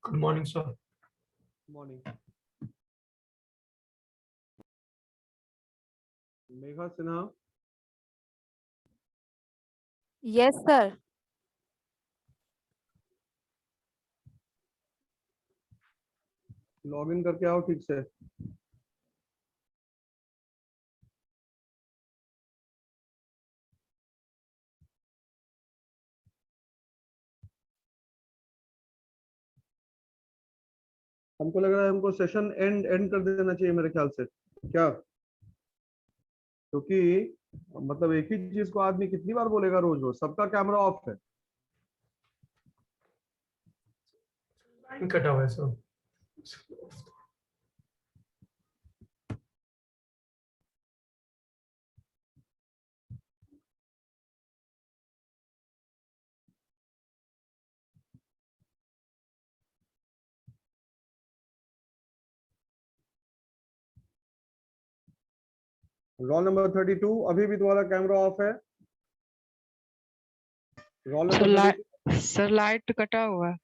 Good morning, sir. Morning. Megha Sinha. Yes, sir. Log in करके आओ ठीक से। हमको लग रहा है हमको सेशन एंड कर देना चाहिए मेरे ख्याल से, क्या? क्योंकि मतलब एक ही चीज को आदमी कितनी बार बोलेगा रोज रोज? सबका कैमरा ऑफ है। Line कटा हुआ है सर। रोल नंबर 32 अभी भी तुम्हारा कैमरा ऑफ है। रोल नंबर 32 सर लाइट कटा हुआ है।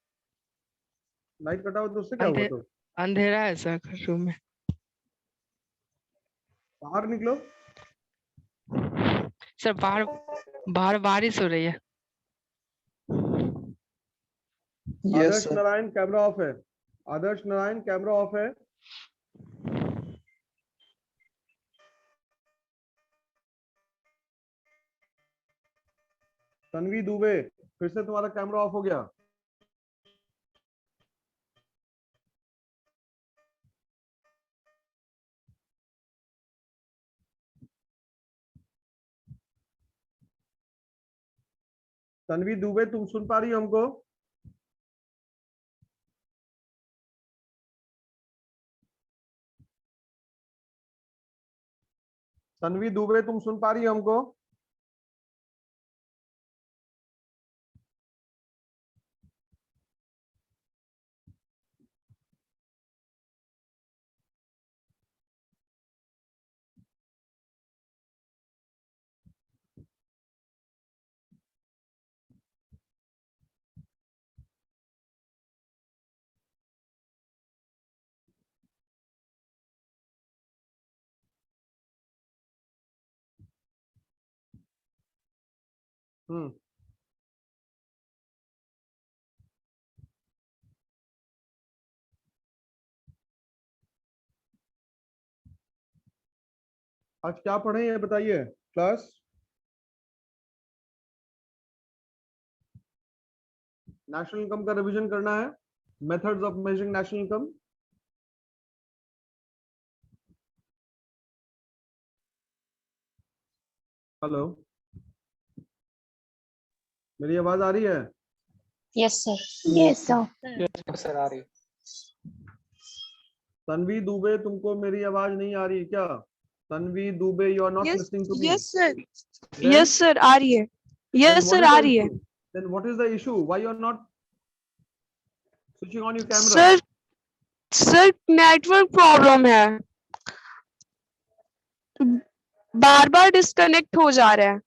लाइट कटा हुआ तो उससे क्या हुआ? तो अंधेरा है सर रूम में। बाहर निकलो। सर बाहर बाहर बारिश हो रही है। आदर्श नारायण कैमरा ऑफ है। आदर्श नारायण कैमरा ऑफ है। तन्वी दुबे फिर से तुम्हारा कैमरा ऑफ हो गया। तन्वी दुबे तुम सुन पा रही हो हमको? तन्वी दुबे तुम सुन पा रही हो हमको? आज क्या पढ़े ये बताइए क्लास। नेशनल इनकम का रिवीजन करना है। Methods of measuring national income. Hello, मेरी आवाज आ रही है? Yes sir. यस सर आ रही है। तन्वी दुबे तुमको मेरी आवाज नहीं आ रही है क्या? Tanvi Dubey you are not listening to me. Yes sir. Yes sir आ रही है। यस सर आ रही है। Then what is the issue? Why you are not switching on your camera? Sir sir network problem है, बार बार डिस्कनेक्ट हो जा रहा है।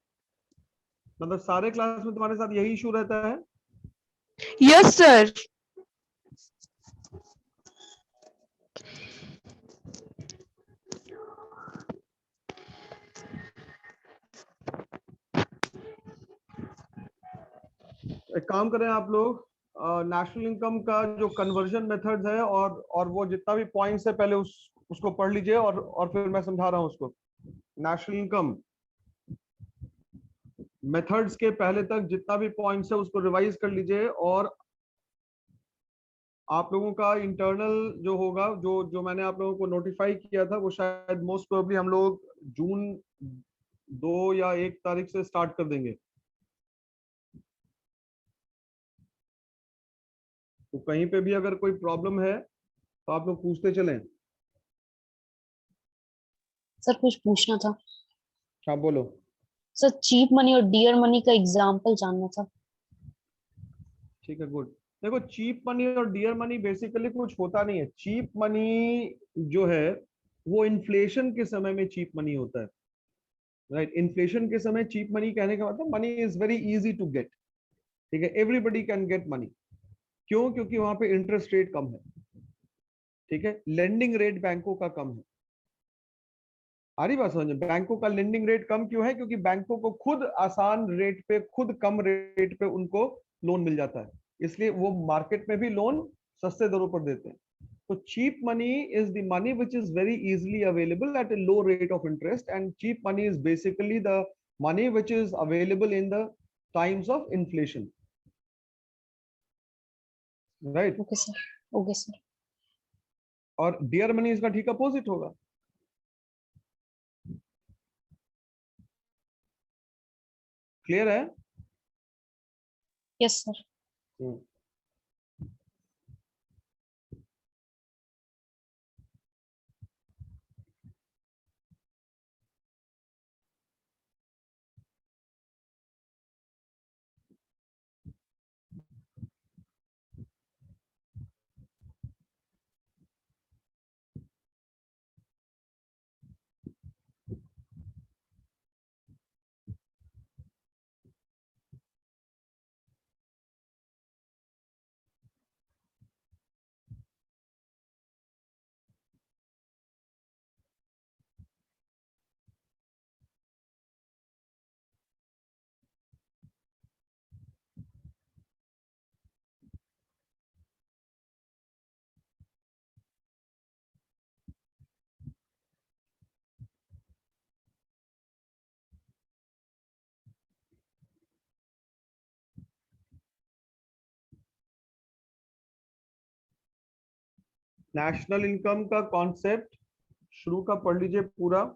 मतलब सारे क्लास में तुम्हारे साथ यही इशू रहता है? Yes sir. एक काम करें आप लोग, नेशनल इनकम का जो कन्वर्जन मेथड्स है और वो जितना भी पॉइंट्स है पहले उसको पढ़ लीजिए और फिर मैं समझा रहा हूं उसको। नेशनल इनकम मेथड्स के पहले तक जितना भी पॉइंट्स है उसको रिवाइज कर लीजिए। और आप लोगों का इंटरनल जो होगा, जो मैंने आप लोगों को नोटिफाई किया था, वो शायद मोस्ट प्रोबेबली हम लोग जून 2 या 1 तारीख से स्टार्ट कर देंगे। तो कहीं पे भी अगर कोई प्रॉब्लम है तो आप लोग पूछते चलें। सर कुछ पूछना था। हाँ बोलो। सर चीप मनी और डियर मनी का एग्जांपल जानना था। ठीक है, गुड। देखो, चीप मनी और डियर मनी बेसिकली कुछ होता नहीं है। चीप मनी जो है वो इन्फ्लेशन के समय में चीप मनी होता है, राइट? इन्फ्लेशन के समय चीप मनी कहने का मतलब money is very easy to get. ठीक है, एवरीबडी कैन गेट मनी। क्यों? क्योंकि वहां पे इंटरेस्ट रेट कम है, ठीक है। लेंडिंग रेट बैंकों का कम है। आ रही बात समझ में? बैंकों का लेंडिंग रेट कम क्यों है? क्योंकि बैंकों को खुद आसान रेट पे, खुद कम रेट पे उनको लोन मिल जाता है, इसलिए वो मार्केट में भी लोन सस्ते दरों पर देते हैं। तो cheap money is the money which is very easily available at a low rate of interest, and cheap money is basically the money which is available in the times of inflation, right? Okay sir, okay sir. और dear money इसका ठीक opposite होगा। Clear है? Yes sir. National income का concept शुरू का पढ़ लीजिए पूरा।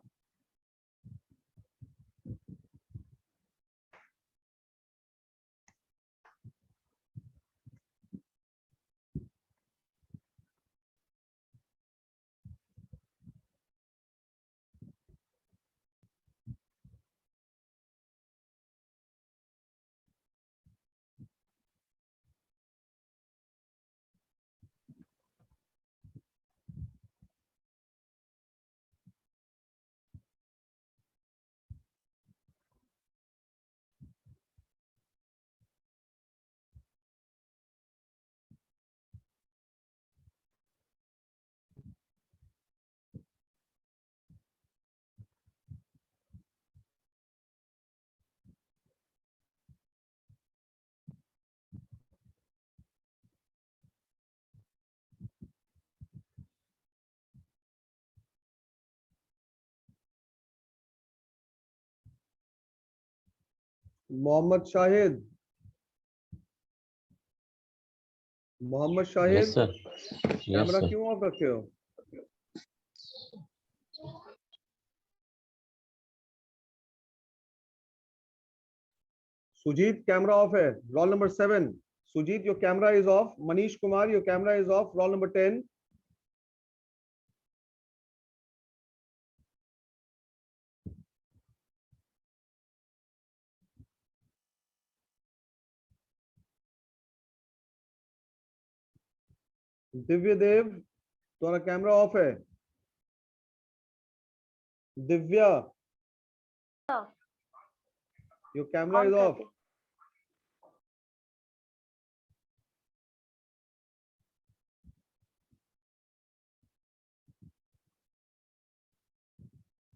Mohammad Shahid, Mohammad yes Shahid, sir, yes camera sir. क्यों ऑफ रखे हो? सुजीत, कैमरा ऑफ है। Roll number 7, Sujeet, your camera is off. Manish Kumar, your camera is off. Roll number 10। Divya Dev, तुम्हारा कैमरा ऑफ है। Divya, your camera is of.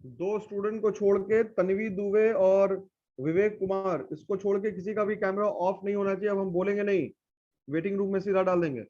दो स्टूडेंट को छोड़ के, तन्वी दुबे और विवेक कुमार, इसको छोड़ के किसी का भी कैमरा ऑफ नहीं होना चाहिए। अब हम बोलेंगे नहीं, वेटिंग रूम में सीधा डाल देंगे।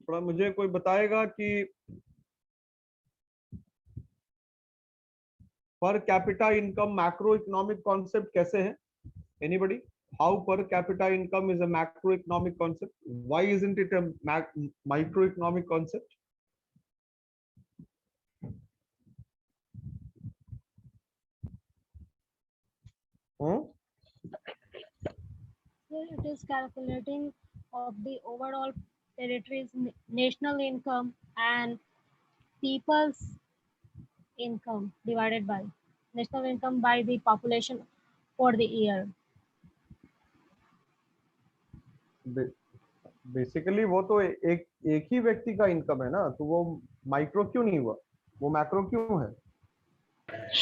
थोड़ा मुझे कोई बताएगा कि per capita income macro economic concept कैसे है? Anybody? How per capita income is a macro economic concept? Why isn't it a micro economic concept? It is calculating of the overall territory's national income and people's income divided by national income by the population for the year. Basically वो तो एक ही व्यक्ति का income है ना, तो वो micro क्यों नहीं हुआ, वो मैक्रो क्यों है?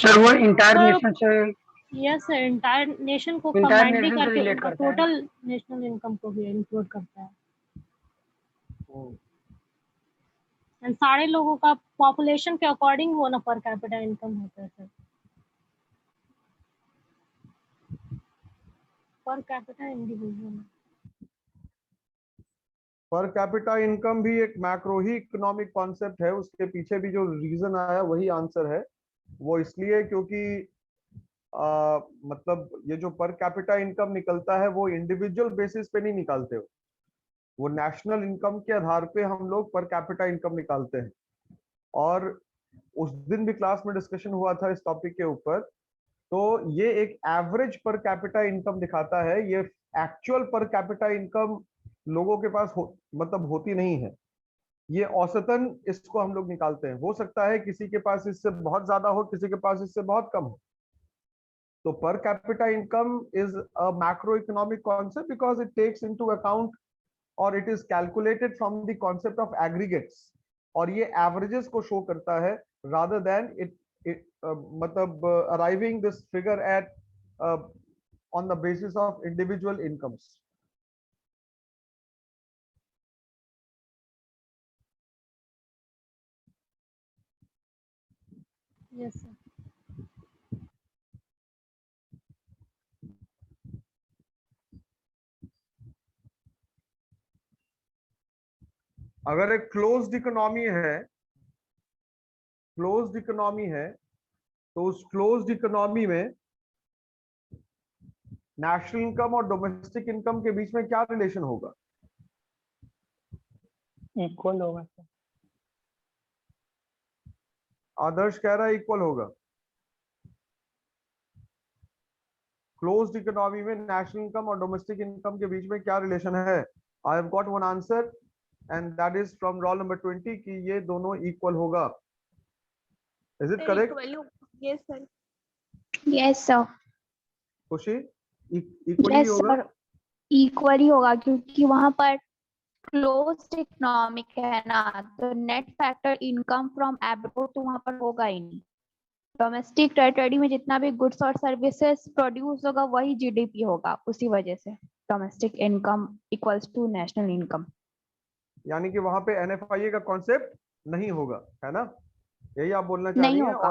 सर वो इंटायर Sir, नेशन से यस सर, इंटायर नेशन को Entire कंबाइन भी nation से करके relate उनका करता है। टोटल नेशनल इनकम को भी इंक्लूड करता है। एंड सारे लोगों का पॉपुलेशन के अकॉर्डिंग वो ना पर कैपिटा इनकम होता है sir. Per capita individual per capita income भी एक मैक्रो ही इकोनॉमिक कॉन्सेप्ट है, उसके पीछे भी जो रीजन आया वही आंसर है। वो इसलिए क्योंकि मतलब ये जो पर कैपिटा इनकम निकलता है वो इंडिविजुअल बेसिस पे नहीं निकालते हो, वो नेशनल इनकम के आधार पे हम लोग पर कैपिटा इनकम निकालते हैं। और उस दिन भी क्लास में डिस्कशन हुआ था इस टॉपिक के ऊपर, तो ये एक एवरेज पर कैपिटा इनकम दिखाता है, ये एक्चुअल पर कैपिटा इनकम लोगों के पास मतलब होती नहीं है, ये औसतन इसको हम लोग निकालते हैं। हो सकता है किसी के पास इससे बहुत ज्यादा हो, किसी के पास इससे बहुत कम हो। तो per capita income is a macroeconomic concept because it takes into account or it is calculated from the concept of aggregates, और ये averages को show करता है rather than it मतलब arriving this figure at on the basis of individual incomes. Yes sir. अगर एक closed economy है तो उस क्लोज्ड इकोनॉमी में नेशनल इनकम और डोमेस्टिक इनकम के बीच में क्या रिलेशन होगा? इक्वल होगा सर। आदर्श कह रहा है इक्वल होगा। क्लोज्ड इकोनॉमी में नेशनल इनकम और डोमेस्टिक इनकम के बीच में क्या रिलेशन है? I have got one answer and that is from roll number 20 कि ये दोनों इक्वल होगा। Is it correct? Yes, sir. Yes sir, खुशी इक्वली यस होगा? सर, इक्वली होगा क्योंकि वहां पर क्लोज्ड इकोनॉमिक है ना, तो net factor income from abroad तो वहां पर होगा ही नहीं। डोमेस्टिक टेरिटरी में जितना भी गुड्स और सर्विसेज प्रोड्यूस होगा वही जीडीपी होगा, उसी वजह से domestic income equals to national income. यानी कि वहां पे एनएफआईए का कॉन्सेप्ट नहीं होगा, है ना? यही आप बोलना चाह रही नहीं हैं? होगा।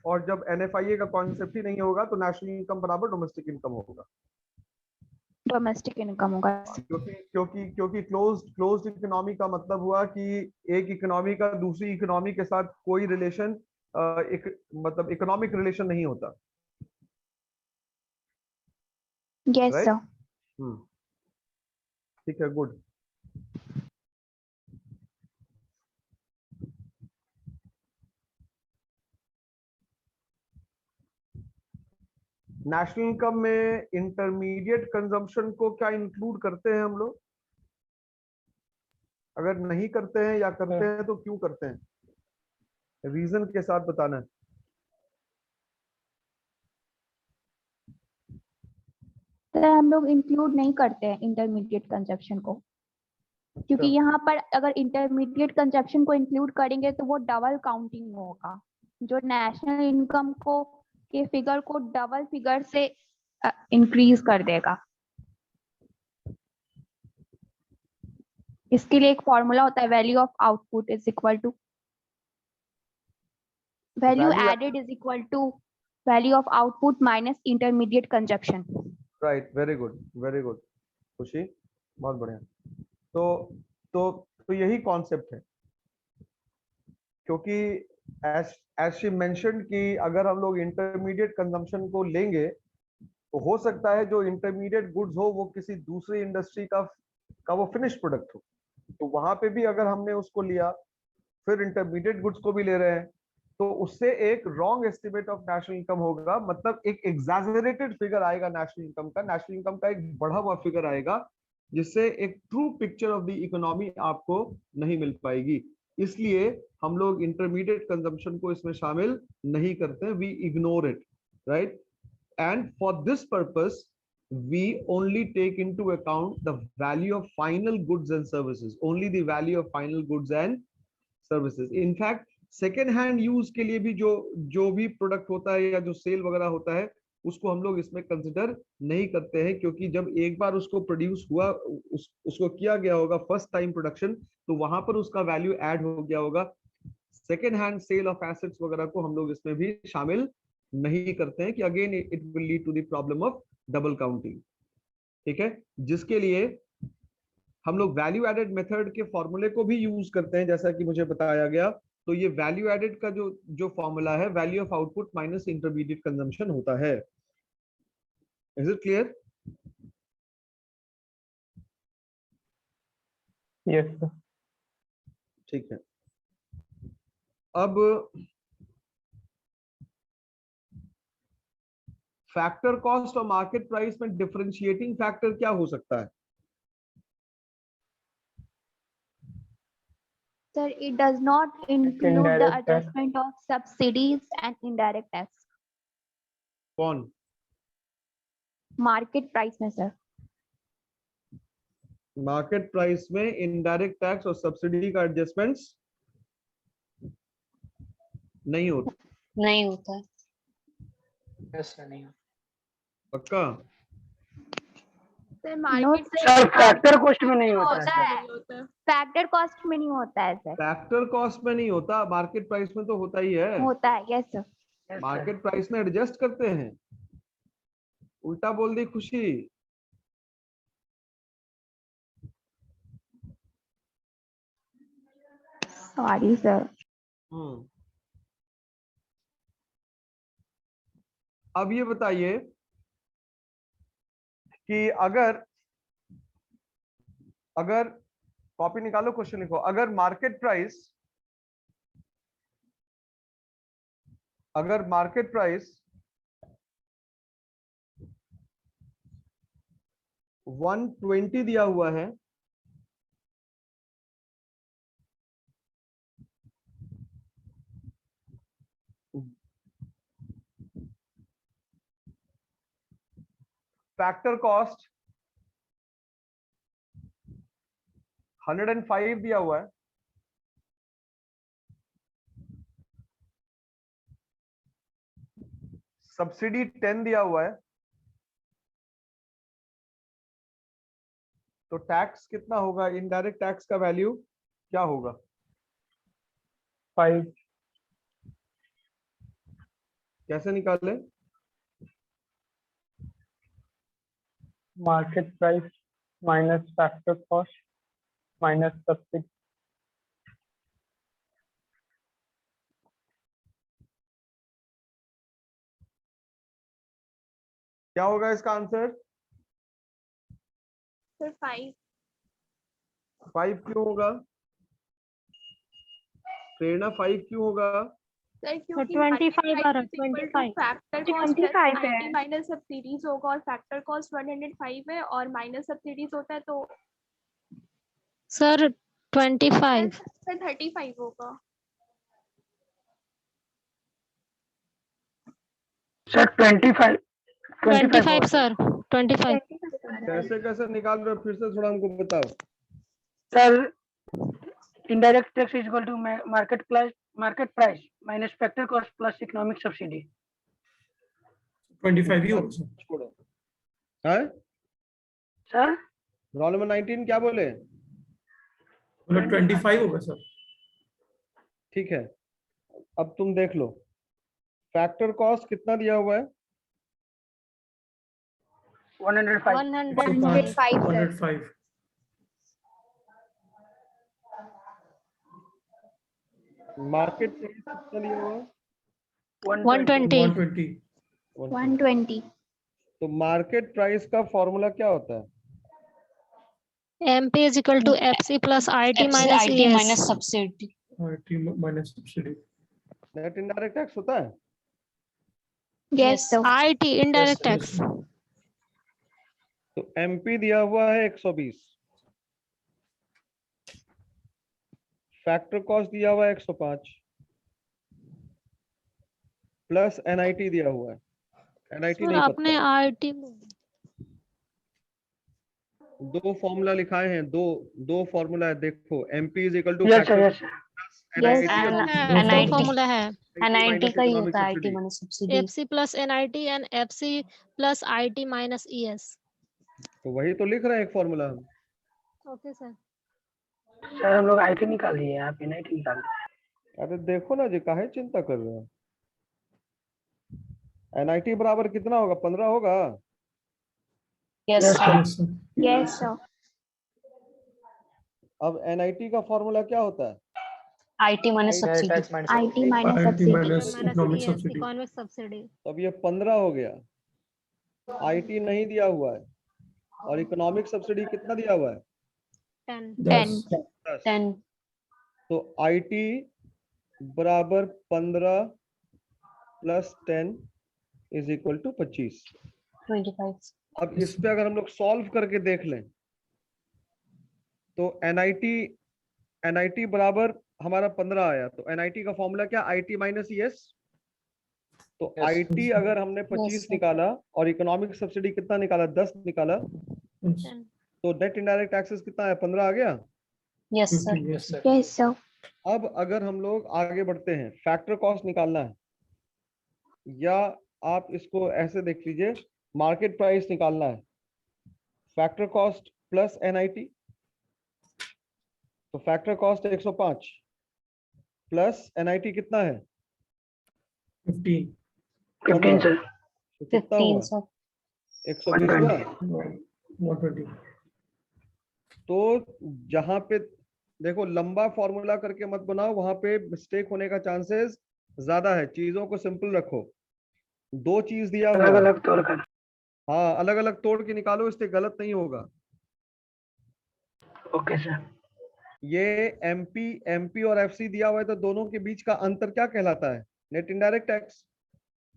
और जब एनएफआईए का कॉन्सेप्ट ही नहीं होगा तो नेशनल इनकम बराबर डोमेस्टिक इनकम होगा। डोमेस्टिक इनकम होगा क्योंकि क्लोज्ड इकोनॉमी का मतलब हुआ कि एक इकोनॉमी का दूसरी इकोनॉमी के साथ कोई रिलेशन मतलब इकोनॉमिक रिलेशन नहीं होता। Yes Right? सर। ठीक है, गुड। नेशनल इनकम में इंटरमीडिएट कंजम्पशन को क्या इंक्लूड करते हैं हम लोग? अगर नहीं करते हैं या करते हैं तो क्यों करते हैं? रीजन के साथ बताना है। तो हम लोग इंक्लूड नहीं करते हैं इंटरमीडिएट कंजप्शन को, क्योंकि यहाँ पर अगर इंटरमीडिएट कंजप्शन को इंक्लूड करेंगे तो वो डबल काउंटिंग होगा, जो नेशनल इनकम को के फिगर को डबल फिगर से इंक्रीज कर देगा। इसके लिए एक फॉर्मूला होता है, value of output is equal to value added is equal to value of output minus intermediate consumption. Right, very good Khushi, बहुत बढ़िया। तो तो यही कॉन्सेप्ट है, क्योंकि एज शी मेंशन्ड कि अगर हम लोग इंटरमीडिएट कंजम्पशन को लेंगे तो हो सकता है जो इंटरमीडिएट गुड्स हो वो किसी दूसरी इंडस्ट्री का वो फिनिश प्रोडक्ट हो, तो वहां पे भी अगर हमने उसको लिया फिर इंटरमीडिएट गुड्स को भी ले रहे हैं तो उससे एक wrong estimate of national income होगा, मतलब एक एग्जैजरेटेड फिगर आएगा नेशनल इनकम का, नेशनल इनकम का एक बढ़ा हुआ फिगर आएगा, जिससे एक true picture of the economy आपको नहीं मिल पाएगी। इसलिए हम लोग इंटरमीडिएट कंजम्पशन को इसमें शामिल नहीं करते, we ignore it, right. And for this purpose we only take into account the value of final goods and services, only the value of final goods and services. In fact, second hand use के लिए भी जो भी product होता है या जो cell वगैरह होता है उसको हम लोग इसमें कंसिडर नहीं करते हैं, क्योंकि जब एक बार उसको प्रोड्यूस हुआ, उसको किया गया होगा फर्स्ट टाइम प्रोडक्शन, तो वहां पर उसका वैल्यू ऐड हो गया होगा। Second hand sale of assets वगैरह को हम लोग इसमें भी शामिल नहीं करते हैं, कि again it will lead to the problem of double counting. ठीक है, जिसके लिए हम लोग वैल्यू एडेड मेथड के फॉर्मूले को भी यूज करते हैं, जैसा कि मुझे बताया गया। तो ये वैल्यू एडेड का जो फॉर्मूला है, value of output minus intermediate consumption होता है। Is it clear? Yes sir. ठीक है, अब फैक्टर कॉस्ट और मार्केट प्राइस में डिफरेंशिएटिंग फैक्टर क्या हो सकता है? Sir, it does not include the Indirect tax. adjustment of subsidies and indirect tax. कौन? Market price में sir. मार्केट प्राइस में इनडायरेक्ट टैक्स और सब्सिडी का एडजस्टमेंट्स नहीं होता। नहीं होता है। यस सर, नहीं पक्का? Sir, सर, फैक्टर कॉस्ट में नहीं होता होता है। है, फैक्टर कॉस्ट में नहीं होता है सर। फैक्टर कॉस्ट में नहीं होता, मार्केट प्राइस में तो होता ही है। होता है, यस सर। मार्केट प्राइस में एडजस्ट करते हैं। उल्टा बोल दी खुशी। Sorry sir. अब ये बताइए कि अगर कॉपी निकालो, क्वेश्चन लिखो। अगर मार्केट प्राइस 120 दिया हुआ है, फैक्टर कॉस्ट 105 दिया हुआ है, सब्सिडी 10 दिया हुआ है, तो टैक्स कितना होगा? इनडायरेक्ट टैक्स का वैल्यू क्या होगा? 5। कैसे निकाले? Market price minus factor cost minus subsidy. क्या होगा इसका आंसर? सर 5। 5 क्यों होगा? प्रेरणा 5 क्यों होगा? सर क्योंकि 25 आ रहा है, 25 फैक्टर कॉस्ट 25 है। माइनस सब्सिडीज होगा और फैक्टर कॉस्ट 105 है और माइनस सब्सिडीज होता है तो सर 25। सर 35 होगा। Sir 25 sir 25। कैसे निकाल रहे हो? फिर से थोड़ा हमको बताओ। Sir indirect tax is equal to market price minus factor cost plus economic subsidy. 25 ही होगा सर। छोड़ो। है सर रोल नंबर 19 क्या बोले? बोला 25 होगा सर। ठीक है, अब तुम देख लो फैक्टर कॉस्ट कितना दिया हुआ है? 105। 105 सर। 105। मार्केट प्राइस कितना दिया हुआ है? 120. 120. 120. तो मार्केट प्राइस का फॉर्मूला क्या होता है? MP is equal to FC plus IT minus ES. subsidy. IT minus subsidy. Net indirect tax होता है? Yes, sir. IT indirect Yes, tax. sir. तो एमपी दिया हुआ है 120, फैक्टर कॉस्ट दिया हुआ है 105, प्लस एनआईटी दिया हुआ है। एनआईटी सर नहीं आपने पता, IT में दो फॉर्मूला लिखाए हैं, दो फॉर्मूला है, देखो MP is equal to Yes, sir. Yes, sir. Yes, दो NIT फॉर्मूला है NIT का ही होता है IT minus subsidy. FC plus NIT and FC plus IT minus ES. तो वही तो लिख रहे हैं एक फॉर्मूला हम। Okay sir. सर हम लोग IT निकाल लिए, आप NIT निकाल लिए। अरे देखो ना जी, काहे चिंता कर रहे हो? एनआईटी बराबर कितना होगा? 15 होगा। Yes, Yes, sir. Yes, sir. yes, sir. अब एनआईटी का फॉर्मूला क्या होता है? IT minus subsidy. IT minus IT subsidy. minus economic ES subsidy. economic subsidy. तो अब ये 15 हो गया। आईटी नहीं दिया हुआ है, और इकोनॉमिक सब्सिडी कितना दिया हुआ है? 10. 10. 10। 10. तो आईटी बराबर 15 प्लस 10 इज इक्वल टू 25। 25. अब इस पे अगर हम लोग सॉल्व करके देख लें तो एनआईटी बराबर हमारा 15 आया, तो एनआईटी का फॉर्मूला क्या? IT minus ES. तो आईटी अगर हमने 25 sir. निकाला और इकोनॉमिक सब्सिडी कितना निकाला? 10 निकाला, Yes. 10. तो नेट इनडायरेक्ट टैक्सेस कितना है? 15 आ गया। Yes, sir. 50. Yes, sir. Yes, sir. अब अगर हम लोग आगे बढ़ते हैं, फैक्टर कॉस्ट निकालना है, या आप इसको ऐसे देख लीजिए, मार्केट प्राइस निकालना है, फैक्टर कॉस्ट प्लस एनआईटी। तो फैक्टर कॉस्ट 105 प्लस एनआईटी कितना है? 15. 15, sir. तो कितना 15, हुआ? sir. 120 हुआ। 120. तो जहां पे देखो लंबा फॉर्मूला करके मत बनाओ, वहां पे मिस्टेक होने का चांसेस ज्यादा है। चीजों को सिंपल रखो। दो चीज दिया हुआ अलग है, अलग तोड़ कर। हाँ अलग अलग तोड़ के निकालो, इससे गलत नहीं होगा। Okay sir. ये एमपी और एफसी दिया हुआ है, तो दोनों के बीच का अंतर क्या कहलाता है? Net indirect tax.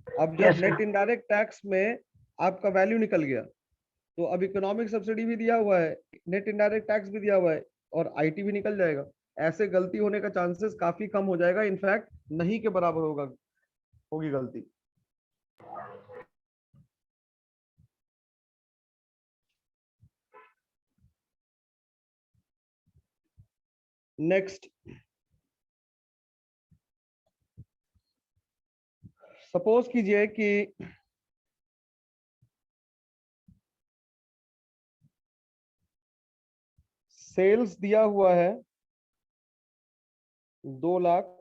अब जब Yes, sir. Net indirect tax में आपका वैल्यू निकल गया, तो अब इकोनॉमिक सब्सिडी भी दिया हुआ है, नेट इनडायरेक्ट टैक्स भी दिया हुआ है, और आईटी भी निकल जाएगा। ऐसे गलती होने का चांसेस काफी कम हो जाएगा, इनफैक्ट नहीं के बराबर होगी गलती। नेक्स्ट, सपोज कीजिए कि सेल्स दिया हुआ है 2 लाख,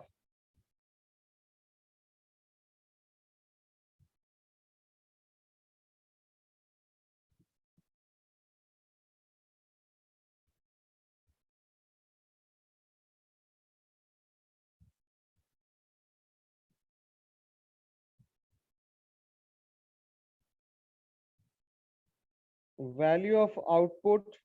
वैल्यू ऑफ आउटपुट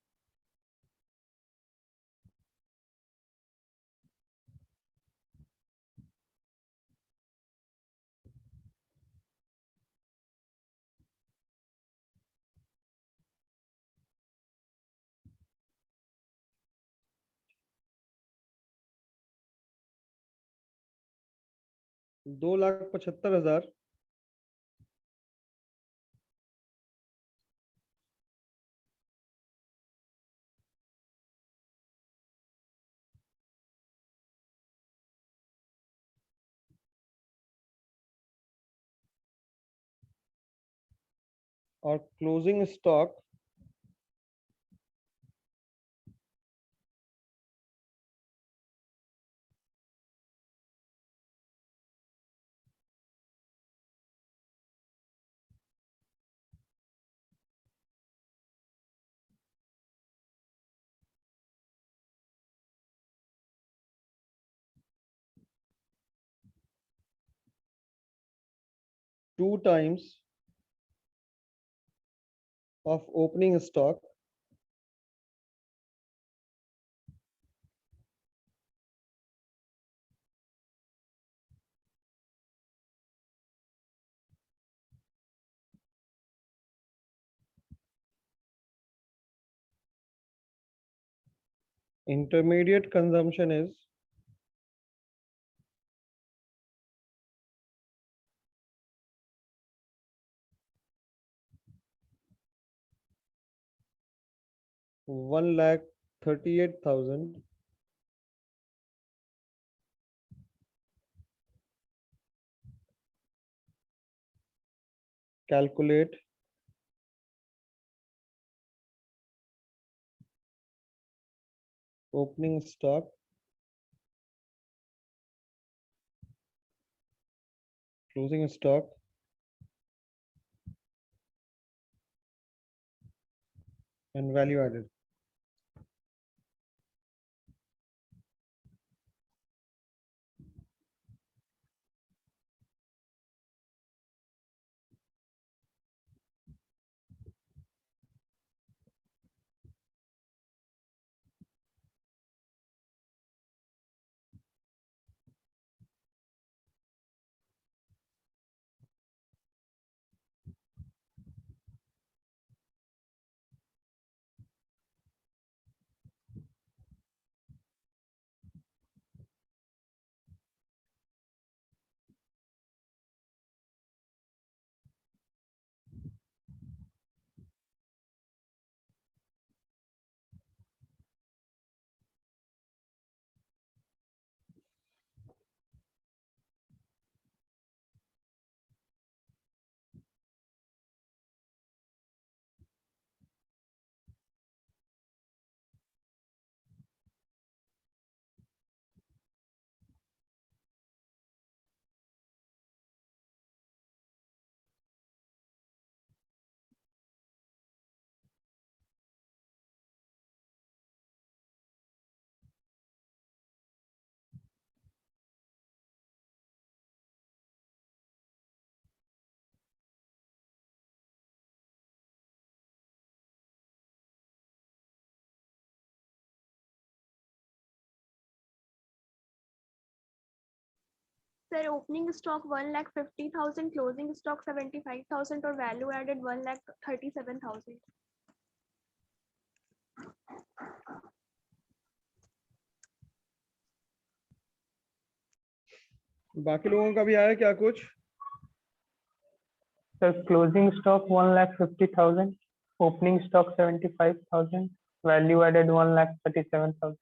$2,75,000, और closing stock 2 times of opening stock intermediate consumption is 1,38,000 calculate opening stock closing stock and value added. Sir, opening stock 1,50,000, closing stock 75,000 और value added 1,37,000. बाकी लोगों का भी आया क्या कुछ? Sir, closing stock 1,50,000, opening stock 75,000, value added 1,37,000.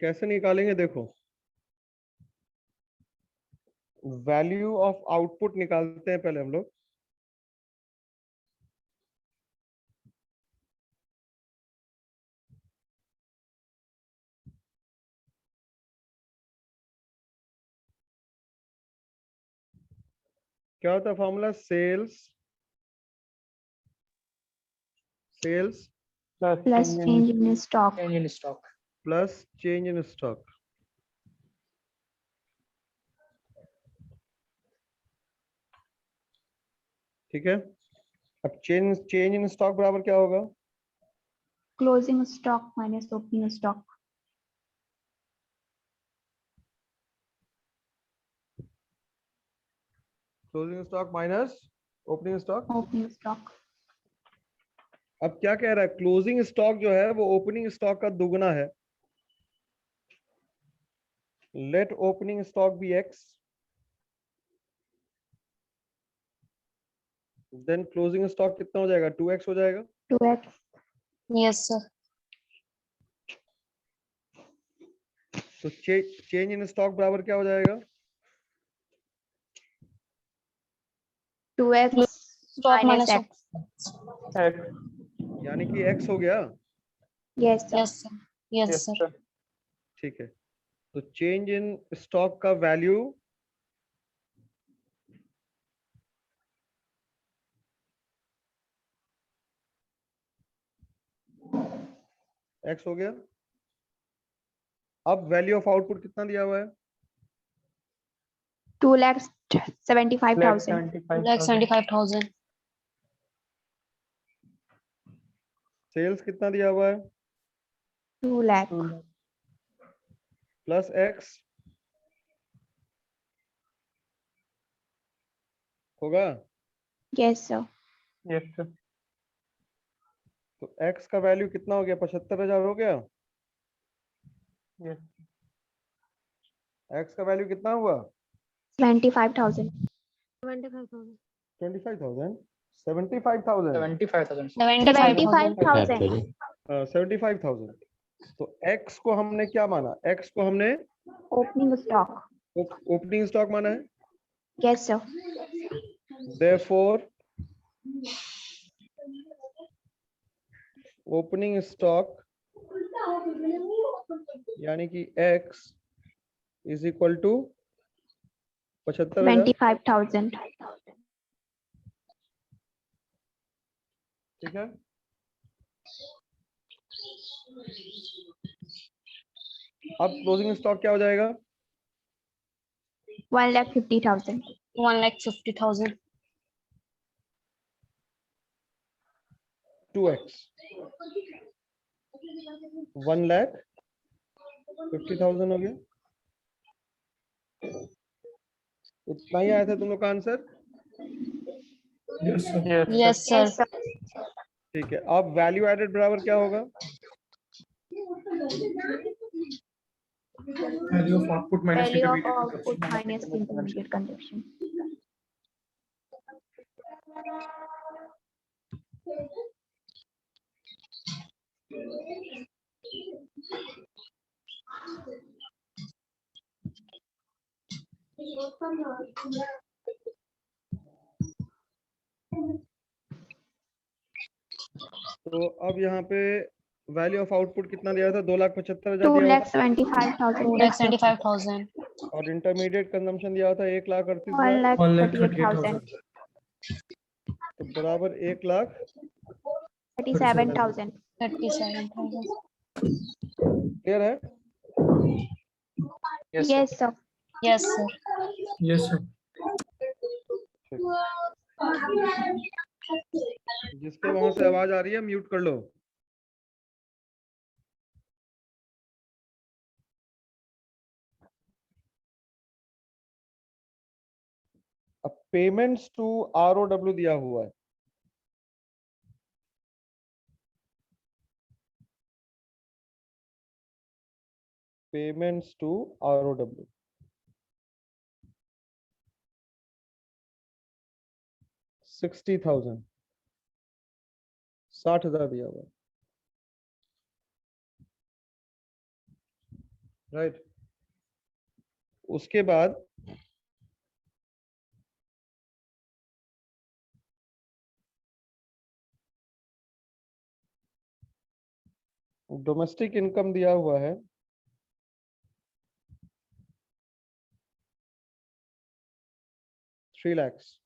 कैसे निकालेंगे देखो, वैल्यू ऑफ आउटपुट निकालते हैं पहले हम लोग। क्या होता है formula? Sales Plus change in stock. Change in stock. Plus change in stock. ठीक है, अब चेंज इन स्टॉक बराबर क्या होगा? Closing stock minus opening stock. Closing stock minus opening stock. Opening stock. अब क्या कह रहा है? क्लोजिंग स्टॉक जो है वो ओपनिंग स्टॉक का दुगना है। Let opening stock B X, then closing stock कितना हो जाएगा? 2x हो जाएगा। 2x. Yes, sir. तो चेंज इन स्टॉक बराबर क्या हो जाएगा? 2x Stock minus minus x. यानी कि x हो गया। Yes, sir. Yes, sir. Yes, sir. ठीक है, तो चेंज इन स्टॉक का वैल्यू x हो गया। अब वैल्यू ऑफ आउटपुट कितना दिया हुआ है? 2,75,000. 2,75,000. सेल्स कितना दिया हुआ है? 2 lakh. प्लस एक्स होगा। Yes, sir. Yes, sir. तो एक्स का वैल्यू कितना हो गया? 75,000 हो गया। Yes. एक्स का वैल्यू कितना हुआ? 25,000. 25,000. 25,000 75,000 75,000. 75,000। तो एक्स को हमने क्या माना? एक्स को हमने Opening stock. ओपनिंग स्टॉक माना है। Yes, sir. Therefore, opening stock यानी कि x इज इक्वल टू 75,000। 25,000. ठीक है। अब क्लोजिंग स्टॉक क्या हो जाएगा? 1,50,000. 1,50,000. 2x 1,50,000 हो गया। उतना ही आया था तुम लोग का answer. Yes, sir. Yes, sir. Yes, sir. ठीक है। अब वैल्यू एडेड बराबर क्या होगा? Value of output minus Value of intermediate output consumption. minus intermediate consumption. तो अब यहाँ पे वैल्यू ऑफ आउटपुट कितना दिया था? 2,75,000 दिया हुआ था। 2,75,000. 2,75,000. और इंटरमीडिएट कंजम्पशन दिया था 1,38,000। 1,38,000. तो बराबर 37,000. 37,000.1,00,000 है। Yes, sir. Yes, sir. Yes, sir. जिसके वहां से आवाज आ रही है म्यूट कर लो। अब पेमेंट्स टू ROW दिया हुआ है। पेमेंट्स टू ROW 60,000 60,000 दिया हुआ है। राइट। उसके बाद डोमेस्टिक इनकम दिया हुआ है 3 lakhs।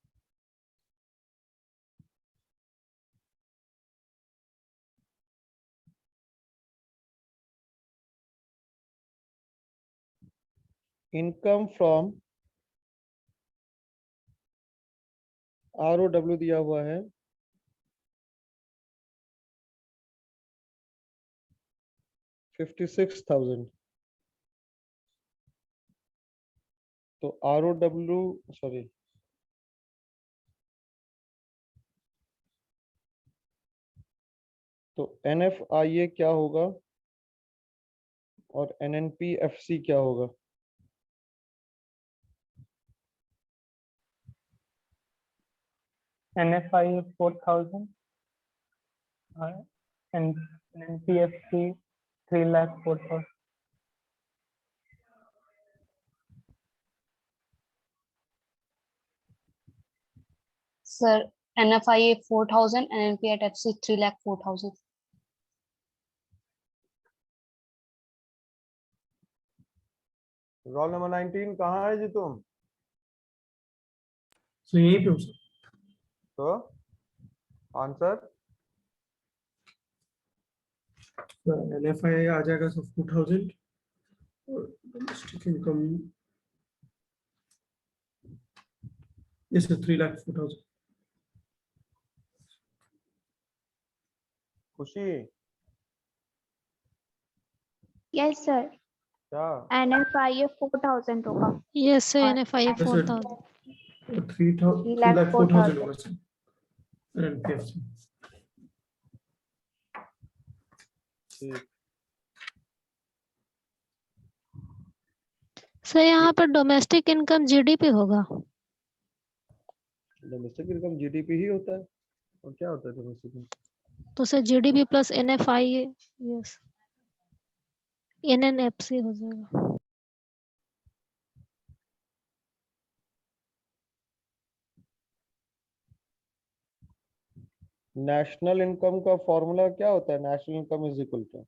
इनकम फ्रॉम ROW दिया हुआ है 56,000। तो ROW सॉरी तो NFIA क्या होगा और NNPFC क्या होगा? NFI 4,000 and NPFC 3,04,000. Sir, NFIA 4,000 and NP at FC 3,04,000. Roll number 19 कहाँ है जी तुम? So यहीं पे हो सर। तो आंसर NFI आ जाएगा sir 4,000 Domestic income. Yes, sir, 3,04,000. खुशी यस सर, क्या? NFIA 4,000 होगा। Yes, sir. और NFIA Yes, sir. 4,000. 3,04,000 होगा sir. And NPF, sir. ठीक। सर यहाँ पर डोमेस्टिक इनकम जीडीपी होगा। डोमेस्टिक इनकम जीडीपी ही होता है, और क्या होता है डोमेस्टिक इनकम? तो sir GDP plus NFIA, yes, NNFC हो जाएगा। नेशनल इनकम का फॉर्मूला क्या होता है? National income is equal to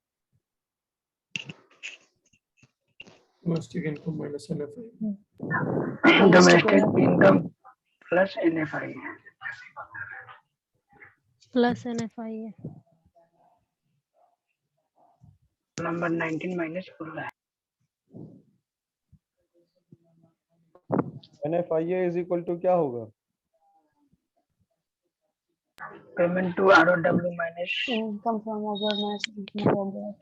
Domestic income minus NFI. Domestic income plus NFI. Plus NFIA। Number 19 minus 4 NFIA is equal to क्या होगा? payment to ROW minus Income from abroad minus income from abroad.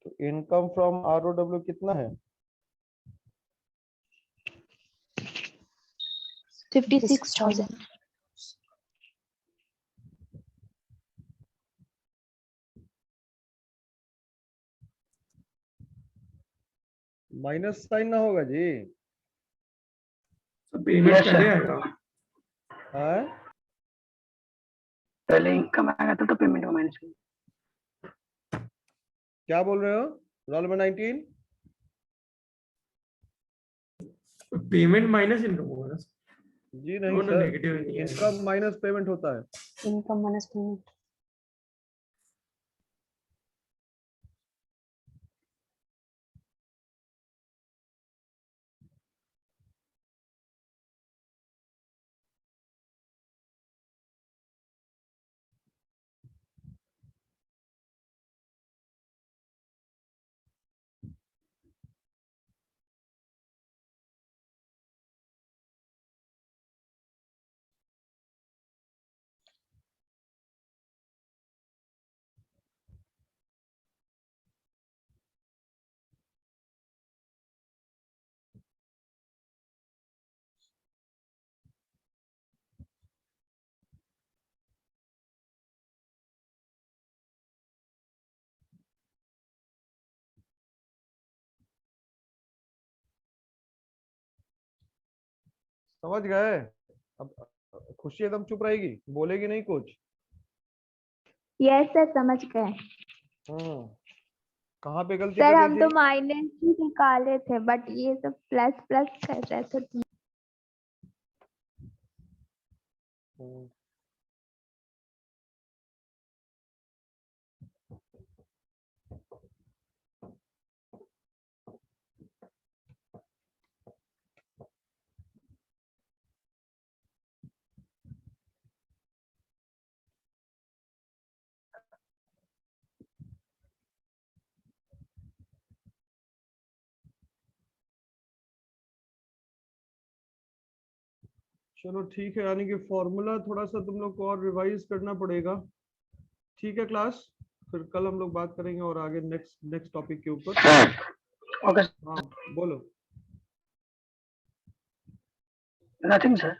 तो income from ROW कितना है? 56,000। Minus sign ना होगा जी? So payment Yes, sir. पहले आएगा. हाँ, पहले इनकम आएगा तो पेमेंट को माइनस क्या बोल रहे हो? Roll number 19 Payment minus income होगा ना. जी नहीं No, no, सर, negative नहीं है. इनकम माइनस पेमेंट होता है। Income minus payment. समझ गए? अब खुशी एकदम चुप रहेगी, बोलेगी नहीं कुछ। यस सर, समझ गए। कहाँ पे गलती सर कर हम दी तो थी? माइनस ही निकाले थे, बट ये सब प्लस प्लस कर रहे थे। हम्म, चलो ठीक है, यानी कि फॉर्मूला थोड़ा सा तुम लोग को और रिवाइज करना पड़ेगा। ठीक है क्लास, फिर कल हम लोग बात करेंगे और आगे नेक्स्ट टॉपिक के ऊपर। ओके, हाँ बोलो। Nothing sir.